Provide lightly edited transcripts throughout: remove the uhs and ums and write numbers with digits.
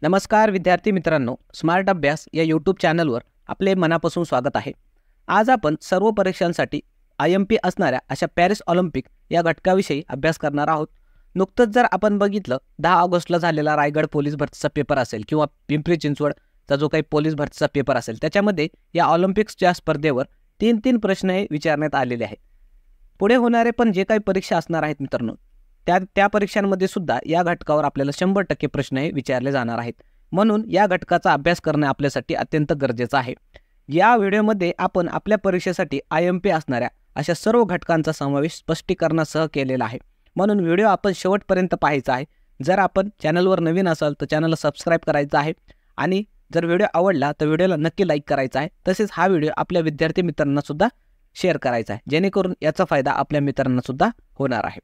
नमस्कार विद्यार्थी मित्रांनो, स्मार्ट अभ्यास या यूट्यूब चॅनलवर आपले मनापासून स्वागत आहे। आज आपण सर्व परीक्षांसाठी IMP असणाऱ्या अशा पॅरिस ऑलिम्पिक या घटकाविषयी अभ्यास करणार आहोत। नुकतंच जर आपण बघितलं 10 ऑगस्टला झालेला रायगड पोलीस भरतीचा पेपर असेल किंवा पिंपरी चिंचवडचा जो काही पोलीस भरतीचा पेपर असेल, त्याच्यामध्ये या ऑलिम्पिक्सच्या स्पर्धेवर 3 प्रश्न हे विचारण्यात आलेले आहेत। पुढे होणारे पण जे काही परीक्षा असणार आहेत मित्रांनो, त्या परीक्षांमध्ये सुद्धा या घटकावर आपल्याला 100% प्रश्न हे विचारले जाणार आहेत। म्हणून या घटकाचा अभ्यास करणे आपल्यासाठी अत्यंत गरजेचं आहे। या व्हिडिओमध्ये आपण आपल्या परीक्षेसाठी IMP असणाऱ्या अशा सर्व घटकांचा समावेश स्पष्टीकरणासह केलेला आहे। म्हणून व्हिडिओ आपण शेवटपर्यंत पाहायचा आहे। जर आपण चॅनलवर नवीन असाल तर चॅनलला सबस्क्राइब करायचं आहे आणि जर व्हिडिओ आवडला तर व्हिडिओला नक्की लाईक करायचा आहे। तसेच हा व्हिडिओ आपल्या विद्यार्थी मित्रांना सुद्धा शेअर करायचा आहे, जेणेकरून याचा फायदा आपल्या मित्रांना सुद्धा होणार आहे।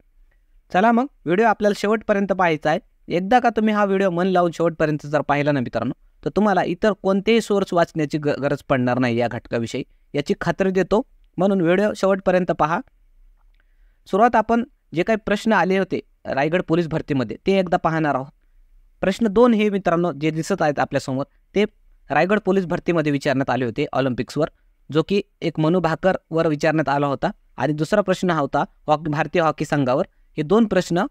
चला मग व्हिडिओ आपल्याला शेवटपर्यंत पाहायचा आहे। एकदा का तुम्ही हा व्हिडिओ मन लावून शेवटपर्यंत जर पाहिला ना मित्रांनो, तर तुम्हाला इतर कोणतेही सोर्स वाचण्याची गरज पडणार नाही या घटकाविषयी, याची खात्री देतो। म्हणून व्हिडिओ शेवटपर्यंत पहा। सुरुवात आपण जे काही प्रश्न आले होते रायगड पोलीस भरतीमध्ये ते एकदा पाहणार आहोत। प्रश्न 2 हे मित्रांनो जे दिसत आहेत आपल्यासमोर ते रायगड पोलीस भरतीमध्ये विचारण्यात आले होते ऑलिम्पिक्सवर, जो की एक मनू भाकरवर विचारण्यात आला होता। आणि दुसरा प्रश्न हा होता भारतीय हॉकी संघावर। हे 2 प्रश्न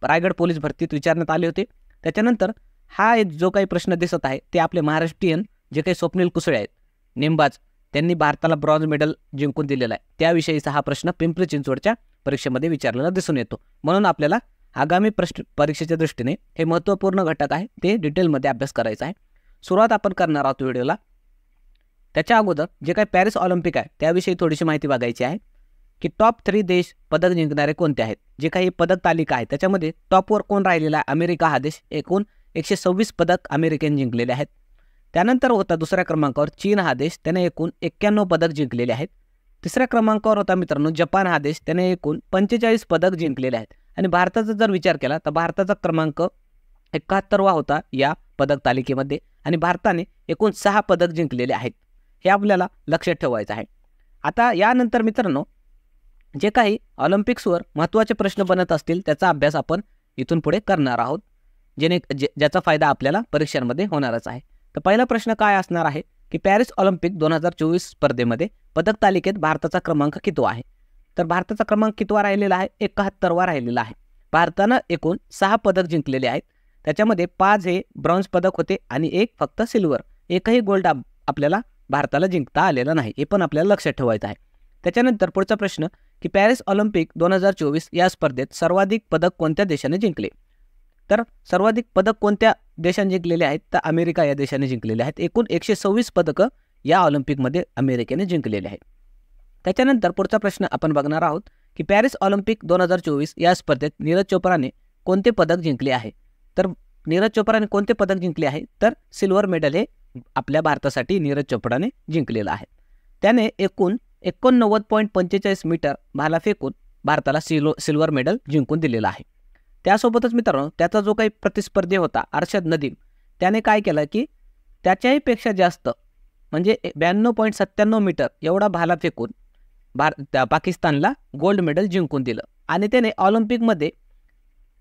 रायगड पोलीस भरतीत विचारण्यात आले होते। त्याच्यानंतर हा एक जो काही प्रश्न दिसत आहे ते आपले महाराष्ट्रीयन जे काही स्वप्नील कुसळे आहेत नेमबाज, त्यांनी भारताला ब्रॉन्झ मेडल जिंकून दिलेला आहे, त्याविषयीचा हा प्रश्न पिंपरी चिंचवडच्या परीक्षेमध्ये विचारलेला दिसून येतो। म्हणून आपल्याला आगामी परीक्षेच्या दृष्टीने हे महत्त्वपूर्ण घटक आहे ते डिटेलमध्ये अभ्यास करायचा आहे। सुरुवात आपण करणार आहोत व्हिडिओला। त्याच्या अगोदर जे काही पॅरिस ऑलिम्पिक आहे त्याविषयी थोडीशी माहिती बघायची आहे की टॉप 3 देश पदक जिंकणारे कोणते आहेत। जे काही पदक तालिका आहे त्याच्यामध्ये टॉपवर कोण राहिलेला आहे? अमेरिका हा देश, एकूण 126 पदक अमेरिकेने जिंकलेले आहेत। त्यानंतर होता दुसऱ्या क्रमांकावर चीन हा देश, त्याने एकूण 91 पदक जिंकलेले आहेत। तिसऱ्या क्रमांकावर होता मित्रांनो जपान हा देश, त्याने एकूण 45 पदक जिंकलेले आहेत। आणि भारताचा जर विचार केला तर भारताचा क्रमांक 71वा होता या पदक तालिकेमध्ये आणि भारताने एकूण 6 पदक जिंकलेले आहेत। हे आपल्याला लक्षात ठेवायचं आहे। आता यानंतर मित्रांनो जे काही ऑलिम्पिक्सवर महत्त्वाचे प्रश्न बनत असतील त्याचा अभ्यास आपण इथून पुढे करणार आहोत, ज्याचा फायदा आपल्याला परीक्षांमध्ये होणारच आहे। तर पहिला प्रश्न काय असणार आहे की पॅरिस ऑलिम्पिक 2024 स्पर्धेमध्ये पदक तालिकेत भारताचा क्रमांक कितवा आहे? तर भारताचा क्रमांक कितवा राहिलेला आहे? 71वा राहिलेला आहे। भारतानं एकूण 6 पदक जिंकलेले आहेत। त्याच्यामध्ये 5 हे ब्रॉन्झ पदक होते आणि 1 फक्त सिल्वर, एकही गोल्ड आपल्याला भारताला जिंकता आलेला नाही, हे पण आपल्याला लक्षात ठेवायचं आहे। त्याच्यानंतर पुढचा प्रश्न की पॅरिस ऑलिम्पिक 2024 या स्पर्धेत सर्वाधिक पदक कोणत्या देशाने जिंकले? तर सर्वाधिक पदक कोणत्या देशाने जिंकलेले आहेत? तर अमेरिका या देशाने जिंकलेले आहेत। एकूण 126 पदकं या ऑलिम्पिकमध्ये अमेरिकेने जिंकलेले आहेत। त्याच्यानंतर पुढचा प्रश्न आपण बघणार आहोत की पॅरिस ऑलिम्पिक 2024 या स्पर्धेत नीरज चोप्राने कोणते पदक जिंकले आहे? तर नीरज चोप्राने कोणते पदक जिंकले आहे? तर सिल्वर मेडल हे आपल्या भारतासाठी नीरज चोप्राने जिंकलेलं आहे। त्याने एकूण 89.45 मीटर भाला फेकून भारताला सिल्वर मेडल जिंकून दिलेला आहे। त्यासोबतच मित्रांनो त्याचा जो काही प्रतिस्पर्धी होता अर्शद नदीम, त्याने काय केलं की त्याच्याही पेक्षा जास्त म्हणजे 92.97 मीटर एवढा भाला फेकून पाकिस्तानला गोल्ड मेडल जिंकून दिलं आणि त्याने ऑलिम्पिकमध्ये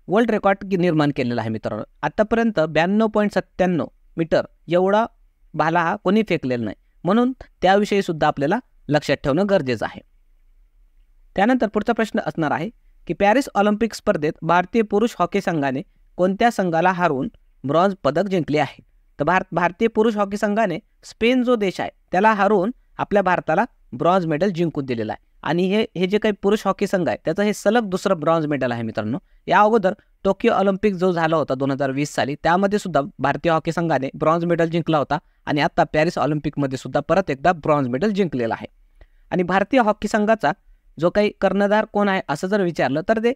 वर्ल्ड रेकॉर्ड निर्माण केलेला आहे। मित्रांनो आतापर्यंत 92.97 मीटर एवढा भाला हा कोणी फेकलेला नाही, म्हणून त्याविषयी सुद्धा आपल्याला लक्षात ठेवणं गरजेचं आहे। त्यानंतर पुढचा प्रश्न असणार आहे की पॅरिस ऑलिम्पिक स्पर्धेत भारतीय पुरुष हॉकी संघाने कोणत्या संघाला हरवून ब्रॉन्झ पदक जिंकले आहे? तर भारतीय पुरुष हॉकी संघाने स्पेन जो देश आहे त्याला हरवून आपल्या भारताला ब्रॉन्झ मेडल जिंकून दिलेला आहे। आणि हे जे काही पुरुष हॉकी संघ आहे त्याचं हे सलग दुसरं ब्रॉन्झ मेडल आहे मित्रांनो। या अगोदर टोकियो ऑलिम्पिक जो झाला होता 2020 साली, त्यामध्ये सुद्धा भारतीय हॉकी संघाने ब्रॉन्झ मेडल जिंकला होता आणि आता पॅरिस ऑलिम्पिकमध्ये सुद्धा परत एकदा ब्रॉन्झ मेडल जिंकलेला आहे। आणि भारतीय हॉकी संघाचा जो काही कर्णधार कोण आहे असं जर विचारलं तर ते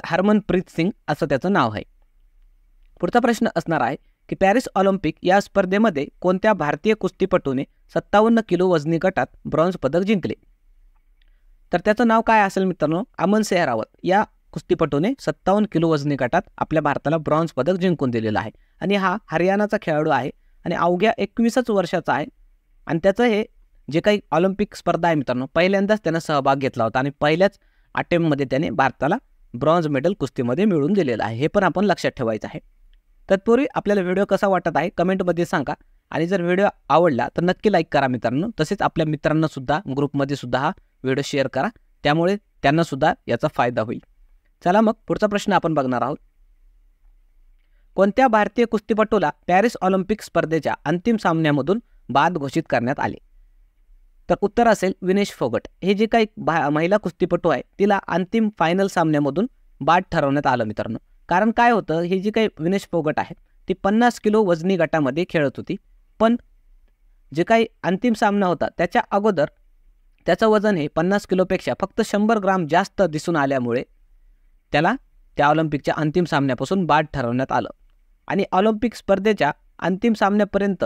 हरमनप्रीत सिंग असं त्याचं नाव आहे। पुढचा प्रश्न असणार आहे की पॅरिस ऑलिम्पिक या स्पर्धेमध्ये कोणत्या भारतीय कुस्तीपटूने 57 किलो वजनी गटात ब्रॉन्झ पदक जिंकले? तर त्याचं नाव काय असेल मित्रांनो? अमन सेहरावत या कुस्तीपटूने 57 किलो वजनी गटात आपल्या भारताला ब्रॉन्झ पदक जिंकून दिलेलं आहे। आणि हा हरियाणाचा खेळाडू आहे आणि अवघ्या 21 वर्षाचा आहे। आणि त्याचं हे जे काही ऑलिम्पिक स्पर्धा आहे मित्रांनो पहिल्यांदाच त्याने सहभाग घेतला होता आणि पहिल्याच अटेम्प्टमध्ये त्याने भारताला ब्रॉन्झ मेडल कुस्तीमध्ये मिळवून दिलेलं आहे, हे पण आपण लक्षात ठेवायचं आहे। तत्पूर्वी आपल्याला व्हिडिओ कसा वाटत आहे कमेंटमध्ये सांगा आणि जर व्हिडिओ आवडला तर नक्की लाईक करा मित्रांनो. तसेच आपल्या मित्रांना सुद्धा ग्रुपमध्ये सुद्धा हा व्हिडिओ शेअर करा, त्यामुळे त्यांना सुद्धा याचा फायदा होईल. चला मग पुढचा प्रश्न आपण बघणार आहोत. कोणत्या भारतीय कुस्तीपटूला पॅरिस ऑलिम्पिक स्पर्धेच्या अंतिम सामन्यामधून बाद घोषित करण्यात आले? तर उत्तर असेल विनेश फोगट. हे जे काही महिला कुस्तीपटू आहे तिला अंतिम फायनल सामन्यामधून बाद ठरवण्यात आलं मित्रांनो. कारण काय होतं, ही जी काही विनेश फोगट आहे ती 50 किलो वजनी गटामध्ये खेळत होती, पण जे काही अंतिम सामना होता त्याच्या अगोदर त्याचं वजन हे 50 किलोपेक्षा फक्त 100 ग्राम जास्त दिसून आल्यामुळे त्याला त्या ऑलिम्पिकच्या अंतिम सामन्यापासून बाद ठरवण्यात आलं. आणि ऑलिम्पिक स्पर्धेच्या अंतिम सामन्यापर्यंत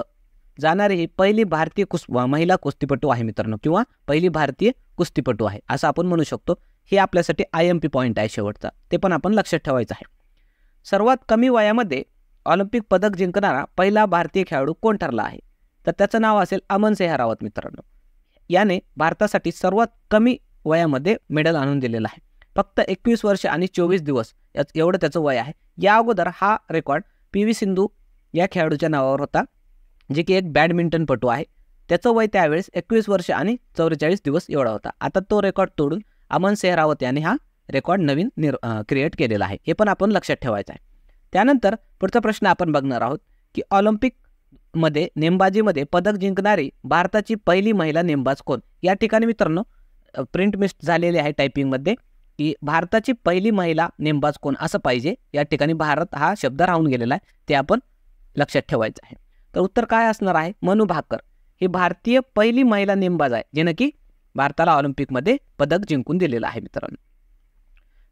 जाणारी ही पहिली भारतीय महिला कुस्तीपटू आहे मित्रांनो, किंवा पहिली भारतीय कुस्तीपटू आहे असं आपण म्हणू शकतो. हे आपल्यासाठी IMP पॉईंट आहे शेवटचा, ते पण आपण लक्षात ठेवायचं आहे. सर्वात कमी वयामध्ये ऑलिम्पिक पदक जिंकणारा पहिला भारतीय खेळाडू कोण ठरला आहे? तर त्याचं नाव असेल अमन सेहरावत मित्रांनो. याने भारतासाठी सर्वात कमी वयामध्ये मेडल आणून दिलेलं आहे. फक्त 21 वर्ष आणि 24 दिवस एवढं त्याचं वय आहे. या अगोदर हा रेकॉर्ड PV सिंधू या खेळाडूच्या नावावर होता, जे की एक बॅडमिंटनपटू आहे. त्याचं वय त्यावेळेस 21 वर्ष आणि 44 दिवस एवढा होता. आता तो रेकॉर्ड तोडून अमन सेहरावत याने हा रेकॉर्ड नवीन क्रिएट केलेला आहे. हे पण आपण लक्षात ठेवायचं आहे. त्यानंतर पुढचा प्रश्न आपण बघणार आहोत की ऑलिम्पिकमध्ये नेमबाजीमध्ये पदक जिंकणारी भारताची पहिली महिला नेमबाज कोण? या ठिकाणी मित्रांनो प्रिंट मिस झालेली आहे टायपिंगमध्ये की भारताची पहिली महिला नेमबाज कोण असं पाहिजे. या ठिकाणी भारत हा शब्द राहून गेलेला आहे, ते आपण लक्षात ठेवायचं आहे. तर उत्तर काय असणार आहे? मनू भाकर ही भारतीय पहिली महिला नेमबाज आहे, जिने की भारताला ऑलिम्पिकमध्ये पदक जिंकून दिलेलं आहे मित्रांनो.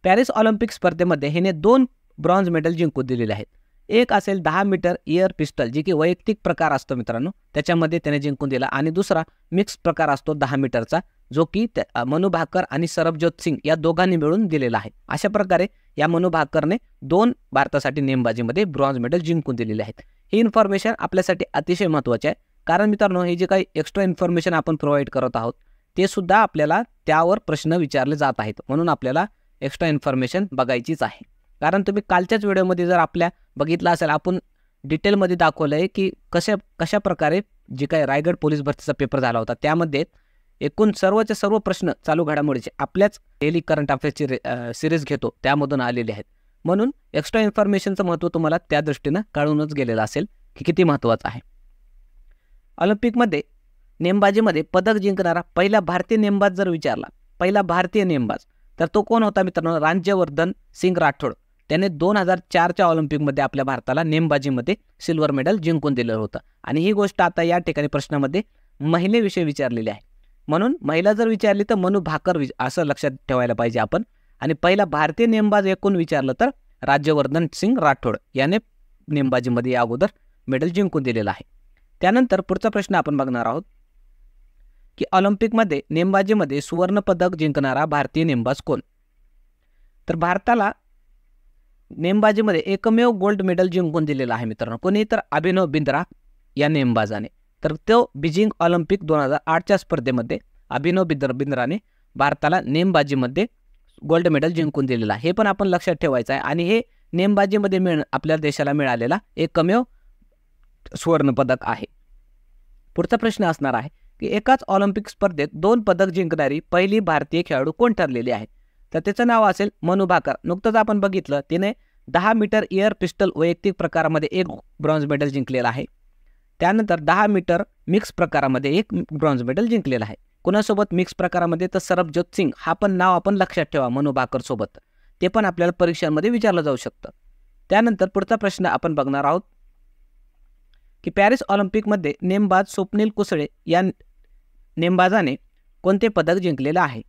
पॅरिस ऑलिम्पिक स्पर्धेमध्ये हिने 2 ब्रॉन्झ मेडल जिंकून दिलेले आहेत. एक असेल 10 मीटर एअर पिस्टल, जे की वैयक्तिक प्रकार असतो मित्रांनो, त्याच्यामध्ये त्याने जिंकून दिला. आणि दुसरा मिक्स प्रकार असतो 10 मीटरचा, जो की मनू भाकर आणि सरबजोत सिंग या दोघांनी मिळून दिलेला आहे. अशा प्रकारे या मनू भाकरने 2 भारतासाठी नेमबाजीमध्ये ब्रॉन्झ मेडल जिंकून दिलेले आहेत. ही इन्फॉर्मेशन आपल्यासाठी अतिशय महत्त्वाची आहे, कारण मित्रांनो हे जे काही एक्स्ट्रा इन्फॉर्मेशन आपण प्रोव्हाइड करत आहोत ते सुद्धा आपल्याला त्यावर प्रश्न विचारले जात आहेत, म्हणून आपल्याला एक्स्ट्रा इन्फॉर्मेशन बघायचीच आहे. कारण तुम्ही कालच्याच व्हिडिओमध्ये जर आपल्या बघितला असेल, आपण डिटेलमध्ये दाखवलं आहे की कशा प्रकारे जे काही रायगड पोलीस भरतीचा पेपर झाला होता त्यामध्ये एकूण सर्वचे सर्व प्रश्न चालू घडामोडीचे आपल्याच डेली करंट अफेअर्सची सिरीज घेतो त्यामधून आलेले आहेत. म्हणून एक्स्ट्रा इन्फॉर्मेशनचं महत्त्व तुम्हाला त्या दृष्टीनं कळूनच गेलेलं असेल की किती महत्त्वाचं आहे. ऑलिम्पिकमध्ये नेमबाजीमध्ये पदक जिंकणारा पहिला भारतीय नेमबाज जर विचारला, पहिला भारतीय नेमबाज, तर तो कोण होता मित्रांनो? राज्यवर्धन सिंग राठोड. त्याने 2004च्या ऑलिम्पिकमध्ये आपल्या भारताला नेमबाजीमध्ये सिल्वर मेडल जिंकून दिलं होतं. आणि ही गोष्ट आता या ठिकाणी प्रश्नामध्ये महिलेविषयी विचारलेली आहे, म्हणून महिला जर विचारली तर मनू भाकर असं लक्षात ठेवायला पाहिजे आपण. आणि पहिला भारतीय नेमबाज एकूण विचारलं तर राज्यवर्धन सिंग राठोड याने नेमबाजीमध्ये या अगोदर मेडल जिंकून दिलेलं आहे. त्यानंतर पुढचा प्रश्न आपण बघणार आहोत की ऑलिम्पिकमध्ये नेमबाजीमध्ये सुवर्ण पदक जिंकणारा भारतीय नेमबाज कोण? तर भारताला नेमबाजीमध्ये एकमेव गोल्ड मेडल जिंकून दिलेला आहे मित्रांनो. कोणी? तर अभिनव बिंद्रा या नेमबाजाने. तर तो बीजिंग ऑलिम्पिक 2008च्या स्पर्धेमध्ये अभिनव बिंद्राने भारताला नेमबाजीमध्ये गोल्ड मेडल जिंकून दिलेला आहे. हे पण आपण लक्षात ठेवायचं आहे. आणि हे नेमबाजीमध्ये आपल्या देशाला मिळालेला एकमेव सुवर्ण पदक आहे. पुढचा प्रश्न असणार आहे की एकाच ऑलिम्पिक स्पर्धेत 2 पदक जिंकणारी पहिली भारतीय खेळाडू कोण ठरलेली आहे? तर त्याचं नाव असेल मनू भाकर. नुकतंच आपण बघितलं, तिने 10 मीटर एअर पिस्टल वैयक्तिक प्रकारामध्ये 1 ब्रॉन्झ मेडल जिंकलेला आहे. त्यानंतर 10 मीटर मिक्स प्रकारामध्ये 1 ब्रॉन्झ मेडल जिंकलेला आहे. कोणासोबत मिक्स प्रकारामध्ये? तर सरबजोत सिंग. हा पण नाव आपण लक्षात ठेवा मनू भाकर सोबत, ते पण आपल्याला परीक्षांमध्ये विचारलं जाऊ शकतं. त्यानंतर पुढचा प्रश्न आपण बघणार आहोत की पॅरिस ऑलिम्पिकमध्ये नेमबाज स्वप्नील कुसळे या नेमबाजाने कोणते पदक जिंकलेलं आहे?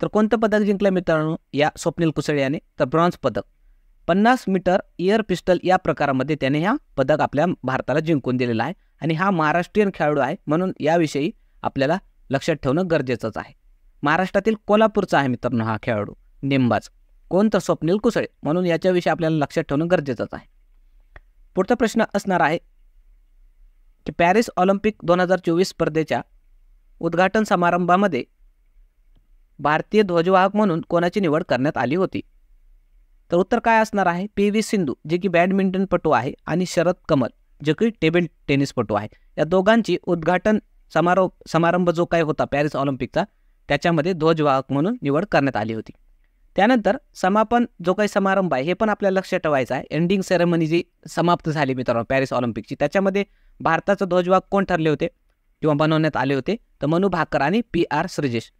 तर कोणतं पदक जिंकलं मित्रांनो या स्वप्नील कुसळे याने? तर ब्रॉन्झ पदक. 50 मीटर एअर पिस्टल या प्रकारामध्ये त्याने हा पदक आपल्या भारताला जिंकून दिलेला आहे. आणि हा महाराष्ट्रीयन खेळाडू आहे, म्हणून याविषयी आपल्याला लक्षात ठेवणं गरजेचंच आहे. महाराष्ट्रातील कोल्हापूरचा आहे मित्रांनो हा खेळाडू नेमबाज. कोण? तर स्वप्नील कुसळे. म्हणून याच्याविषयी आपल्याला लक्षात ठेवणं गरजेचंच आहे. पुढचा प्रश्न असणार आहे की पॅरिस ऑलिम्पिक 2024 स्पर्धेच्या उद्घाटन समारंभामध्ये भारतीय ध्वजवाहक म्हणून कोणाची निवड करण्यात आली होती? तर उत्तर काय असणार आहे? PV सिंधू जे की बॅडमिंटनपटू आहे आणि शरद कमल जे की टेबल टेनिसपटू आहे. या दोघांची उद्घाटन समारंभ जो काही होता पॅरिस ऑलिम्पिकचा त्याच्यामध्ये ध्वजवाहक म्हणून निवड करण्यात आली होती. त्यानंतर समापन जो काही समारंभ आहे हे पण आपल्याला लक्षात ठेवायचं आहे. एंडिंग सेरेमनी जी समाप्त झाली मित्रांनो पॅरिस ऑलिम्पिकची, त्याच्यामध्ये भारताचा ध्वजवाहक कोण ठरले होते किंवा बनवण्यात आले होते? तर मनू भाकर आणि PR श्रीजेश.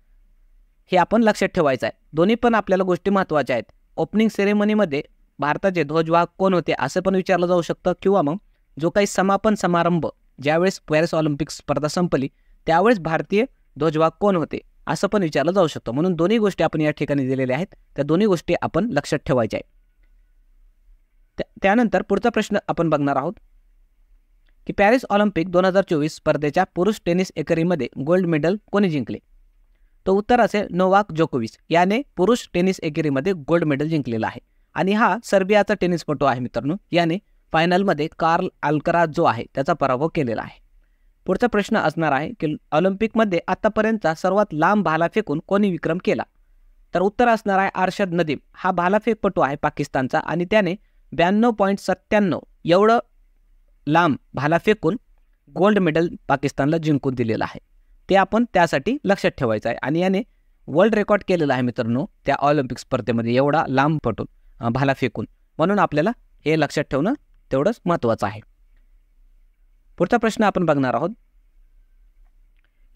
हे आपण लक्षात ठेवायचं आहे. दोन्ही पण आपल्याला गोष्टी महत्त्वाच्या आहेत. ओपनिंग सेरेमनीमध्ये भारताचे ध्वजवाहक कोण होते असं पण विचारलं जाऊ शकतं, किंवा मग जो काही समापन समारंभ ज्यावेळेस पॅरिस ऑलिम्पिक स्पर्धा संपली त्यावेळेस भारतीय ध्वजवाहक कोण होते असं पण विचारलं जाऊ शकतं. म्हणून दोन्ही गोष्टी आपण या ठिकाणी दिलेल्या आहेत, त्या दोन्ही गोष्टी आपण लक्षात ठेवायच्या आहेत. त्यानंतर पुढचा प्रश्न आपण बघणार आहोत की पॅरिस ऑलिम्पिक 2024 स्पर्धेच्या पुरुष टेनिस एकेरीमध्ये गोल्ड मेडल कोणी जिंकले? तर उत्तर असेल नोवाक जोकोविच याने पुरुष टेनिस एकेरीमध्ये गोल्ड मेडल जिंकलेला आहे. आणि हा सर्बियाचा टेनिसपटू आहे मित्रांनो. याने फायनलमध्ये कार्ल अल्कराज जो आहे त्याचा पराभव केलेला आहे. पुढचा प्रश्न असणार आहे की ऑलिम्पिकमध्ये आतापर्यंतचा सर्वात लांब भाला फेकून कोणी विक्रम केला? तर उत्तर असणार आहे अरशद नदीम. हा भालाफेकपटू आहे पाकिस्तानचा आणि त्याने 92.97 एवढं लांब भाला फेकून गोल्ड मेडल पाकिस्तानला जिंकून दिलेलं आहे. ते आपण त्यासाठी लक्षात ठेवायचं आहे. आणि याने वर्ल्ड रेकॉर्ड केलेला आहे मित्रांनो त्या ऑलिम्पिक स्पर्धेमध्ये एवढा लांब पटून भाला फेकून. म्हणून आपल्याला हे लक्षात ठेवणं तेवढंच महत्त्वाचं आहे. पुढचा प्रश्न आपण बघणार आहोत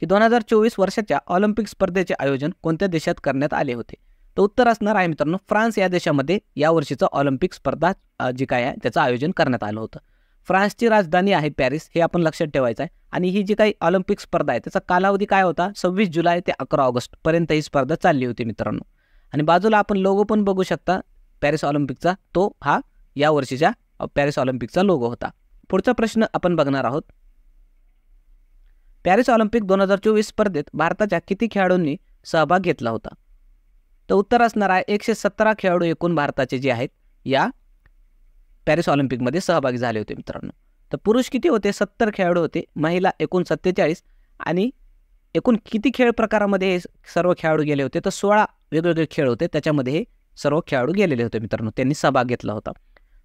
की 2024 वर्षाच्या ऑलिम्पिक स्पर्धेचे आयोजन कोणत्या देशात करण्यात आले होते? तर उत्तर असणार आहे मित्रांनो फ्रान्स या देशामध्ये यावर्षीचं ऑलिम्पिक स्पर्धा जी काय आहे त्याचं आयोजन करण्यात आलं होतं. फ्रान्सची राजधानी आहे पॅरिस, हे आपण लक्षात ठेवायचं आहे. आणि ही जी काही ऑलिम्पिक स्पर्धा आहे त्याचा कालावधी काय होता? 26 जुलै ते 11 ऑगस्ट पर्यंत ही स्पर्धा चालली होती मित्रांनो. आणि बाजूला आपण लोगो पण बघू शकता पॅरिस ऑलिम्पिकचा, तो हा या वर्षीच्या पॅरिस ऑलिम्पिकचा लोगो होता. पुढचा प्रश्न आपण बघणार आहोत पॅरिस ऑलिम्पिक 2024 स्पर्धेत भारताच्या किती खेळाडूंनी सहभाग घेतला होता? तर उत्तर असणार आहे 117 खेळाडू एकूण भारताचे जे आहेत या पॅरिस ऑलिम्पिकमध्ये सहभागी झाले होते मित्रांनो. तर पुरुष किती होते? 70 खेळाडू होते, महिला एकूण 47. आणि एकूण किती खेळ प्रकारामध्ये हे सर्व खेळाडू गेले होते? तर 16 वेगवेगळे खेळ होते, त्याच्यामध्ये हे सर्व खेळाडू गेलेले होते मित्रांनो, त्यांनी सहभाग घेतला होता.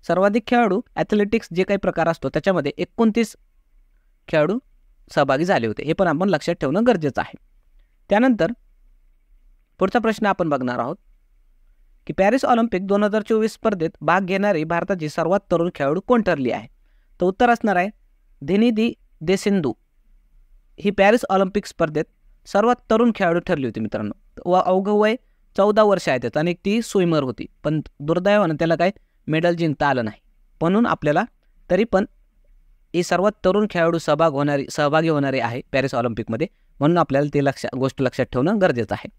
सर्वाधिक खेळाडू ॲथलेटिक्स जे काही प्रकार असतो त्याच्यामध्ये 29 खेळाडू सहभागी झाले होते, हे पण आपण लक्षात ठेवणं गरजेचं आहे. त्यानंतर पुढचा प्रश्न आपण बघणार आहोत की पॅरिस ऑलिम्पिक 2024 स्पर्धेत भाग घेणारी भारताची सर्वात तरुण खेळाडू कोण ठरली आहे? तर उत्तर असणार आहे धिनीदी देसिंधू. ही पॅरिस ऑलिम्पिक स्पर्धेत सर्वात तरुण खेळाडू ठरली होती मित्रांनो. अवघं वय 14 वर्ष आहे त्याचं आणि ती स्विमर होती, पण दुर्दैवानं त्याला काय मेडल जिंकता आलं नाही. म्हणून आपल्याला तरी पण ही सर्वात तरुण खेळाडू सहभागी होणारे आहे पॅरिस ऑलिम्पिकमध्ये, म्हणून आपल्याला ते गोष्ट लक्षात ठेवणं गरजेचं आहे.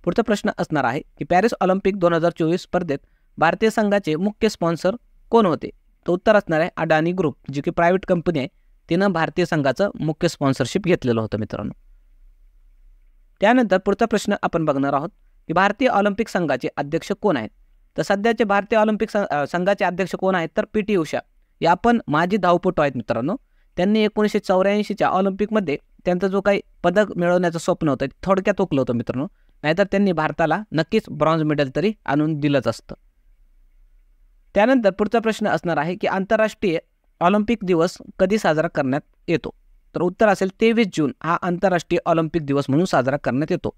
पुढचा प्रश्न असणार आहे की पॅरिस ऑलिम्पिक 2024 स्पर्धेत भारतीय संघाचे मुख्य स्पॉन्सर कोण होते? तर उत्तर असणार आहे अडानी ग्रुप, जी की प्रायव्हेट कंपनी आहे, तिनं भारतीय संघाचं मुख्य स्पॉन्सरशिप घेतलेलं होतं मित्रांनो. त्यानंतर पुढचा प्रश्न आपण बघणार आहोत की भारतीय ऑलिम्पिक संघाचे अध्यक्ष कोण आहेत? तर सध्याचे भारतीय ऑलिम्पिक संघाचे अध्यक्ष कोण आहेत? तर PT उषा. या पण माजी धावपटू आहेत मित्रांनो. त्यांनी 1984च्या ऑलिम्पिकमध्ये त्यांचं जो काही पदक मिळवण्याचं स्वप्न होतं ते थोडक्यात हुकलं होतं मित्रांनो, नाहीतर त्यांनी भारताला नक्कीच ब्रॉन्झ मेडल तरी आणून दिलंच असतं. त्यानंतर पुढचा प्रश्न असणार आहे की आंतरराष्ट्रीय ऑलिम्पिक दिवस कधी साजरा करण्यात येतो? तर उत्तर असेल 23 जून हा आंतरराष्ट्रीय ऑलिम्पिक दिवस म्हणून साजरा करण्यात येतो.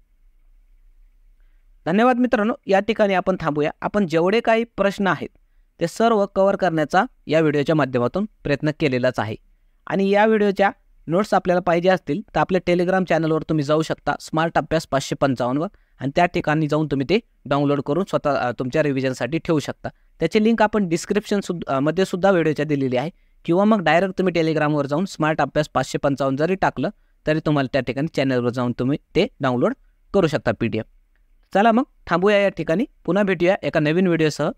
धन्यवाद मित्रांनो, या ठिकाणी आपण थांबूया. आपण जेवढे काही प्रश्न आहेत ते सर्व कव्हर करण्याचा या व्हिडिओच्या माध्यमातून प्रयत्न केलेलाच आहे. आणि या व्हिडिओच्या नोट्स आपल्याला पाहिजे असतील तर आपल्या टेलिग्राम चॅनलवर तुम्ही जाऊ शकता स्मार्ट अभ्यास 555 वर, आणि त्या ठिकाणी जाऊन तुम्ही ते डाउनलोड करून स्वतः तुमच्या रिव्हिजनसाठी ठेवू शकता. त्याची लिंक आपण डिस्क्रिप्शन मध्ये सुद्धा व्हिडिओच्या दिलेली आहे, किंवा मग डायरेक्ट तुम्ही टेलिग्रामवर जाऊन स्मार्ट अभ्यास 555 जरी टाकलं तरी तुम्हाला त्या ठिकाणी चॅनलवर जाऊन तुम्ही ते डाउनलोड करू शकता PDF. चला मग थांबूया या ठिकाणी, पुन्हा भेटूया एका नवीन व्हिडिओसह.